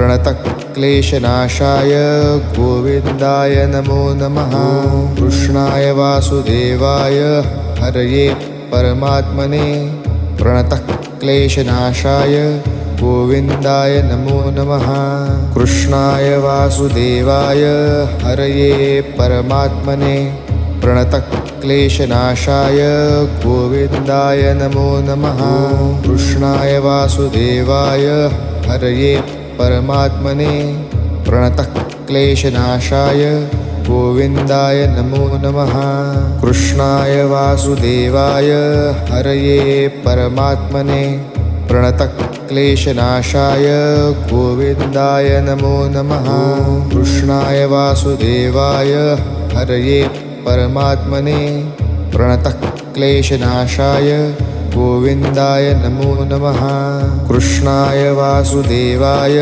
प्रणतक्लेशनाशाय गोविन्दाय नमो नमः। कृष्णाय वासुदेवाय हरये परमात्मने प्रणतक्लेशनाशाय गोविन्दाय नमो नमः। कृष्णाय वासुदेवाय हरये परमात्मने प्रणतक्लेशनाशाय गोविन्दाय नमो नमः। कृष्णाय वासुदेवाय हरये परमात्मने प्रणतक्लेशनाशाय गोविन्दाय नमो नमः। कृष्णाय वासुदेवाय हरये परमात्मने प्रणतक्लेशनाशाय गोविन्दाय नमो नमः। कृष्णाय वासुदेवाय हरये परमात्मने प्रणतक्लेशनाशाय गोविन्दाय नमो नमः। कृष्णाय वासुदेवाय